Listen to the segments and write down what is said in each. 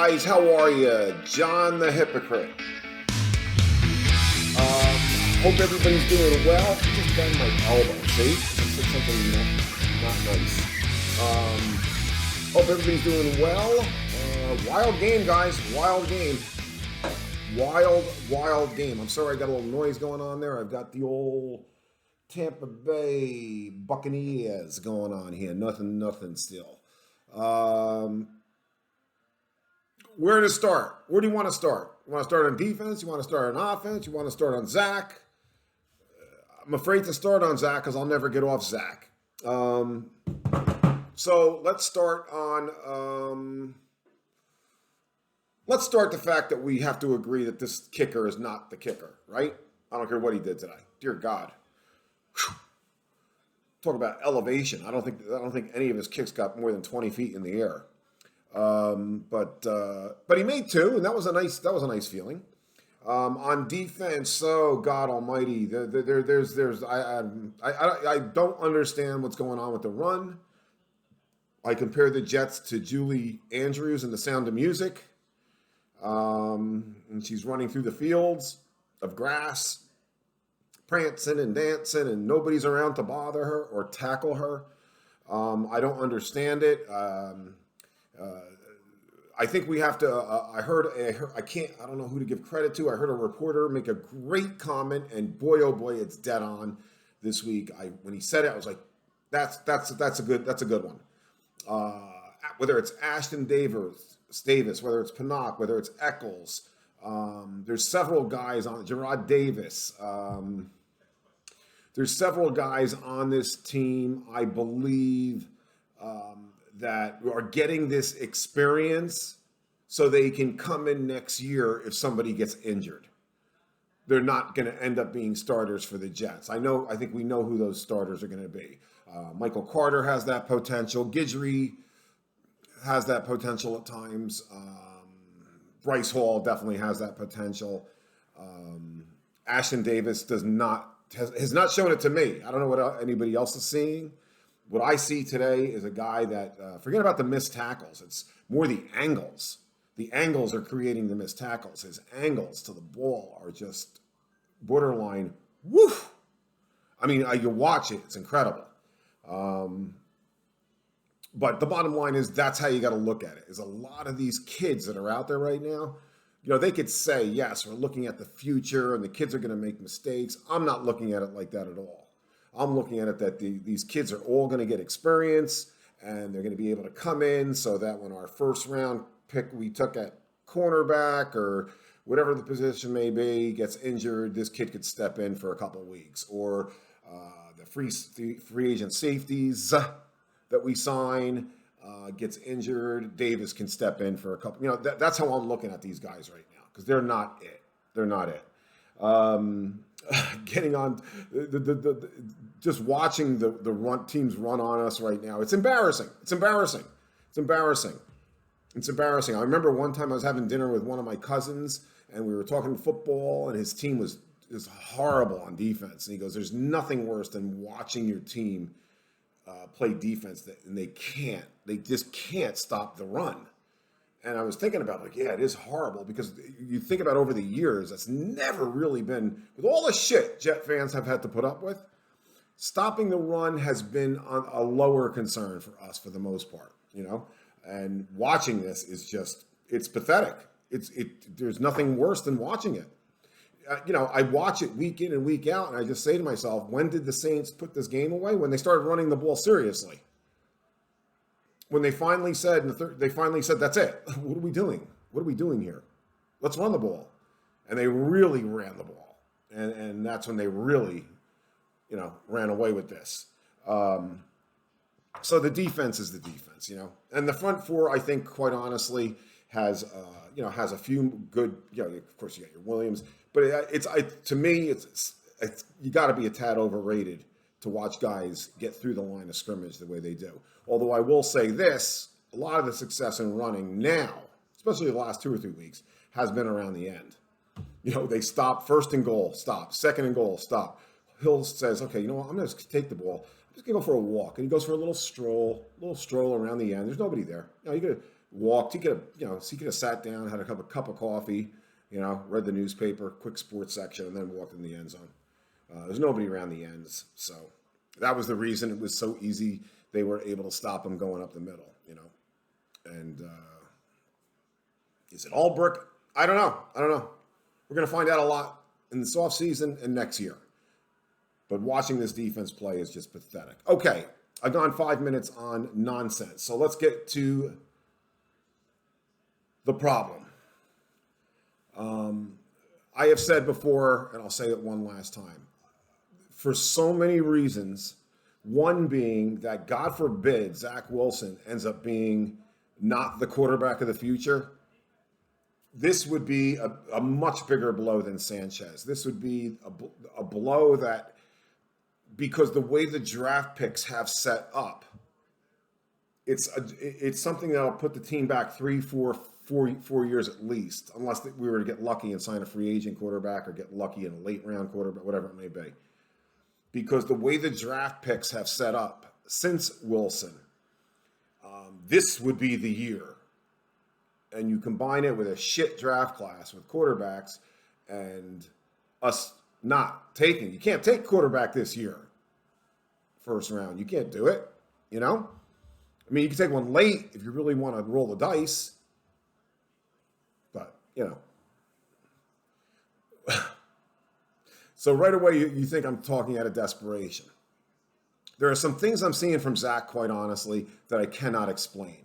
guys, how are you? John the Hypocrite. Hope everybody's doing well. I just banged my elbow, see? That's something not nice. Hope everybody's doing well. Wild game, guys. Wild game. Wild game. I'm sorry I got a little noise going on there. I've got the old Tampa Bay Buccaneers going on here. Nothing still. Where to start? Where do you want to start? You want to start on defense? You want to start on offense? You want to start on Zach? I'm afraid to start on Zach because I'll never get off Zach. So let's start on. Let's start the fact that we have to agree that this kicker is not the kicker, right? I don't care what he did today. Dear God. Whew. Talk about elevation. I don't think any of his kicks got more than 20 feet in the air. But he made two, and that was a nice feeling. On defense, oh God Almighty, I don't understand what's going on with the run. I compare the Jets to Julie Andrews in The Sound of Music. And she's running through the fields of grass, prancing and dancing, and nobody's around to bother her or tackle her. I don't understand it. I think we have to, I don't know who to give credit to. I heard a reporter make a great comment, and boy, oh boy, it's dead on this week. When he said it, I was like, that's a good one. Whether it's Ashton Davis, whether it's Pinnock, whether it's Eccles, there's several guys on Gerard Davis. There's several guys on this team, I believe, that are getting this experience so they can come in next year if somebody gets injured. They're not going to end up being starters for the Jets. I think we know who those starters are going to be. Michael Carter has that potential. Guidry has that potential at times. Bryce Hall definitely has that potential. Ashton Davis has not shown it to me. I don't know what anybody else is seeing. What I see today is a guy that, forget about the missed tackles. It's more the angles. The angles are creating the missed tackles. His angles to the ball are just borderline, woof. I mean, you watch it, it's incredible. But the bottom line is that's how you got to look at it, is a lot of these kids that are out there right now, they could say, yes, we're looking at the future and the kids are going to make mistakes. I'm not looking at it like that at all. I'm looking at it that these kids are all going to get experience and they're going to be able to come in so that when our first round pick we took at cornerback or whatever the position may be gets injured, this kid could step in for a couple of weeks. Or the free agent safeties that we sign gets injured, Davis can step in for a couple. That's how I'm looking at these guys right now because they're not it. They're not it. Getting on just watching the run teams run on us right now. It's embarrassing. I remember one time I was having dinner with one of my cousins and we were talking football and his team was horrible on defense. And he goes, there's nothing worse than watching your team play defense and they just can't stop the run. And I was thinking about it is horrible because you think about over the years, that's never really been, with all the shit Jet fans have had to put up with, stopping the run has been a lower concern for us for the most part, and watching this is just, it's pathetic. There's nothing worse than watching it. I watch it week in and week out and I just say to myself, when did the Saints put this game away? When they started running the ball seriously. When they finally said, that's it. What are we doing? What are we doing here? Let's run the ball. And they really ran the ball. And that's when they really, ran away with this. So the defense is the defense, And the front four, I think, quite honestly, has a few good, of course you got your Williams. But to me, it's you got to be a tad overrated to watch guys get through the line of scrimmage the way they do. Although I will say this, a lot of the success in running now, especially the last 2 or 3 weeks, has been around the end. They stop first and goal, stop. Second and goal, stop. Hill says, okay, I'm going to take the ball. I'm just going to go for a walk. And he goes for a little stroll around the end. There's nobody there. You got to walked. He could have, so he could have sat down, had a cup of coffee, read the newspaper, quick sports section, and then walked in the end zone. There's nobody around the ends, so that was the reason it was so easy. They were able to stop him going up the middle, And is it all brick? I don't know. We're going to find out a lot in this offseason and next year. But watching this defense play is just pathetic. Okay, I've gone 5 minutes on nonsense. So let's get to the problem. I have said before, and I'll say it one last time, for so many reasons, one being that, God forbid, Zach Wilson ends up being not the quarterback of the future, this would be a much bigger blow than Sanchez. This would be a blow that, because the way the draft picks have set up, it's something that'll put the team back 4 years at least, unless we were to get lucky and sign a free agent quarterback or get lucky in a late round quarterback, whatever it may be. Because the way the draft picks have set up since Wilson, this would be the year. And you combine it with a shit draft class with quarterbacks and us not taking. You can't take quarterback this year, first round. You can't do it, I mean, you can take one late if you really want to roll the dice. But, So right away, you think I'm talking out of desperation. There are some things I'm seeing from Zach, quite honestly, that I cannot explain.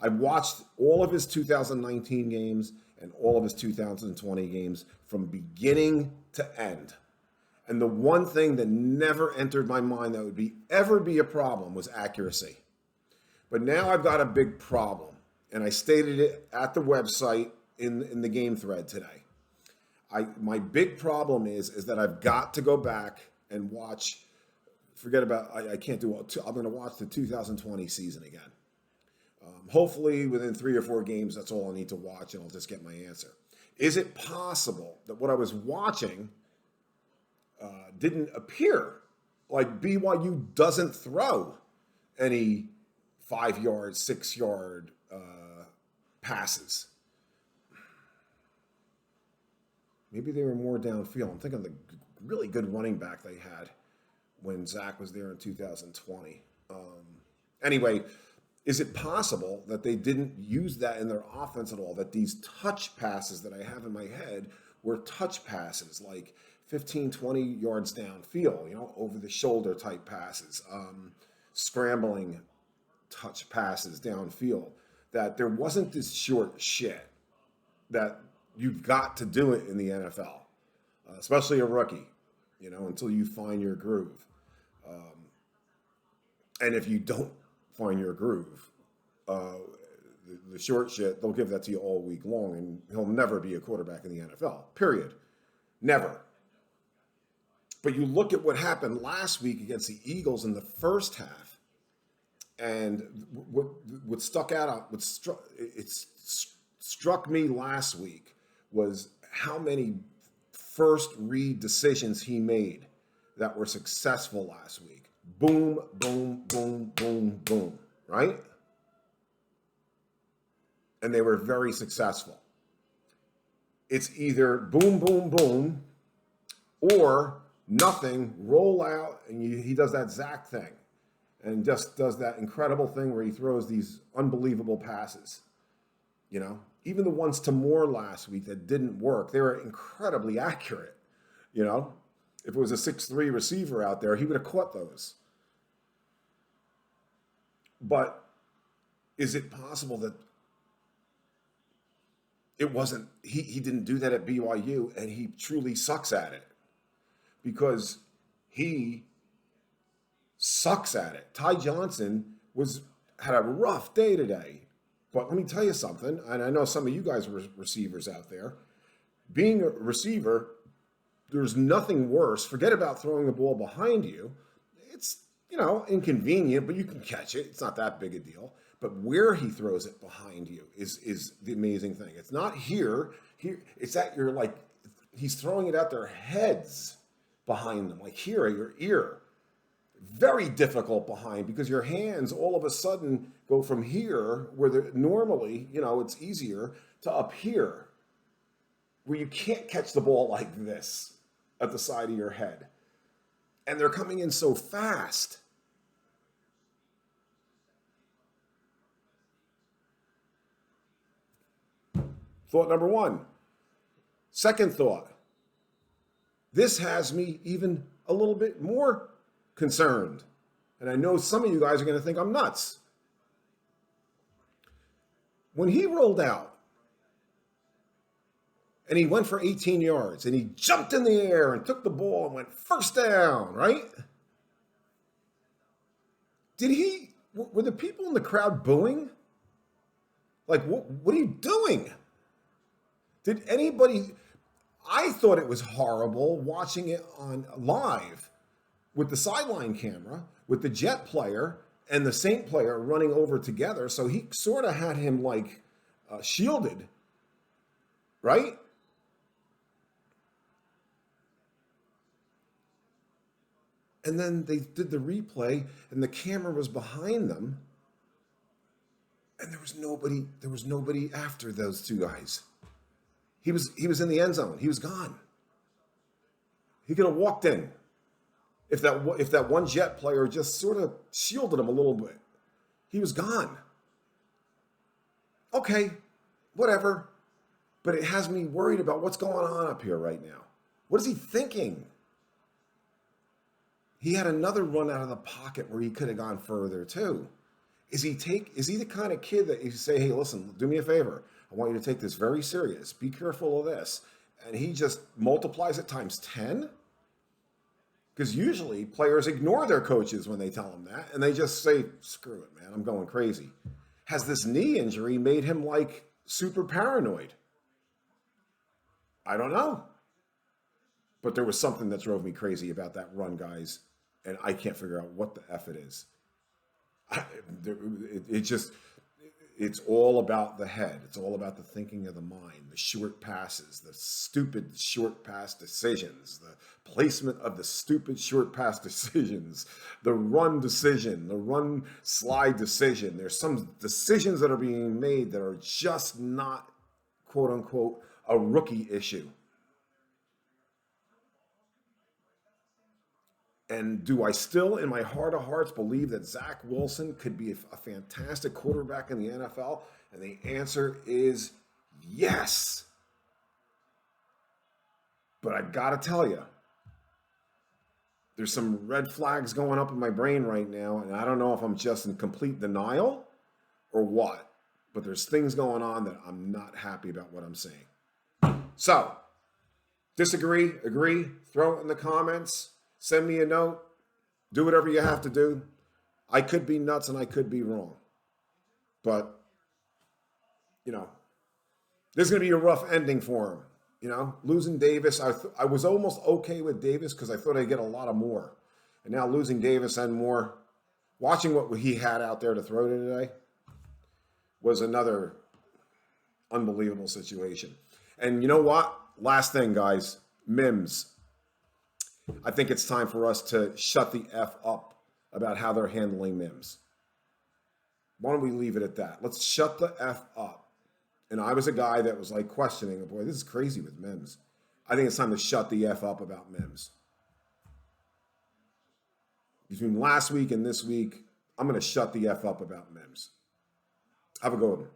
I've watched all of his 2019 games and all of his 2020 games from beginning to end. And the one thing that never entered my mind that would ever be a problem was accuracy. But now I've got a big problem, and I stated it at the website in the game thread today. My big problem is that I've got to go back and watch. Forget about, I can't do it. I'm going to watch the 2020 season again. Hopefully within 3 or 4 games, that's all I need to watch, and I'll just get my answer. Is it possible that what I was watching didn't appear? Like BYU doesn't throw any 5-yard, 6-yard passes. Maybe they were more downfield. I'm thinking of the really good running back they had when Zach was there in 2020. Anyway, is it possible that they didn't use that in their offense at all, that these touch passes that I have in my head were touch passes, like 15, 20 yards downfield, over the shoulder type passes, scrambling touch passes downfield, that there wasn't this short shit that you've got to do it in the NFL, especially a rookie, until you find your groove. And if you don't find your groove, the short shit, they'll give that to you all week long, and he'll never be a quarterback in the NFL, period. Never. But you look at what happened last week against the Eagles in the first half, and what struck me last week was how many first read decisions he made that were successful last week. Boom, boom, boom, boom, boom, right? And they were very successful. It's either boom, boom, boom, or nothing, roll out, and he does that Zach thing and just does that incredible thing where he throws these unbelievable passes. Even the ones to Moore last week that didn't work, they were incredibly accurate. If it was a 6'3" receiver out there, he would have caught those. But is it possible that it wasn't, he didn't do that at BYU, and he truly sucks at it? Because he sucks at it. Ty Johnson had a rough day today. But let me tell you something, and I know some of you guys are receivers out there. Being a receiver, there's nothing worse. Forget about throwing the ball behind you. It's, inconvenient, but you can catch it. It's not that big a deal. But where he throws it behind you is the amazing thing. It's not here. It's at he's throwing it at their heads behind them, like here at your ear. very difficult behind because your hands all of a sudden go from here where normally, it's easier to up here where you can't catch the ball like this at the side of your head. And they're coming in so fast. Thought number one. Second thought. This has me even a little bit more concerned. And I know some of you guys are going to think I'm nuts. When he rolled out and he went for 18 yards and he jumped in the air and took the ball and went first down, right? Were the people in the crowd booing? Like, what are you doing? Did anybody, I thought it was horrible watching it on live with the sideline camera, with the Jet player and the Saint player running over together. So he sort of had him like shielded, right? And then they did the replay and the camera was behind them. And there was nobody after those two guys. He was in the end zone. He was gone. He could have walked in if that one Jet player just sort of shielded him a little bit. He was gone. Okay, whatever. But it has me worried about what's going on up here right now. What is he thinking? He had another run out of the pocket where he could have gone further too. Is he the kind of kid that you say, hey, listen, do me a favor. I want you to take this very serious. Be careful of this. And he just multiplies it times 10? Because usually players ignore their coaches when they tell them that. And they just say, screw it, man, I'm going crazy. Has this knee injury made him like super paranoid? I don't know. But there was something that drove me crazy about that run, guys. And I can't figure out what the F it is. It's all about the head. It's all about the thinking of the mind, the short passes, the stupid short pass decisions, the placement of the stupid short pass decisions, the run decision, the run slide decision. There's some decisions that are being made that are just not, quote unquote, a rookie issue. And do I still, in my heart of hearts, believe that Zach Wilson could be a fantastic quarterback in the NFL? And the answer is yes. But I got to tell you, there's some red flags going up in my brain right now, and I don't know if I'm just in complete denial or what. But there's things going on that I'm not happy about what I'm saying. So, disagree, agree, throw it in the comments. Send me a note. Do whatever you have to do. I could be nuts and I could be wrong. But, there's going to be a rough ending for him. Losing Davis, I was almost okay with Davis because I thought I'd get a lot of more. And now losing Davis and more, watching what he had out there to throw to today was another unbelievable situation. And you know what? Last thing, guys, Mims. I think it's time for us to shut the F up about how they're handling Mims. Why don't we leave it at that? Let's shut the F up. And I was a guy that was like questioning, boy, this is crazy with Mims. I think it's time to shut the F up about Mims. Between last week and this week, I'm going to shut the F up about Mims. Have a good one.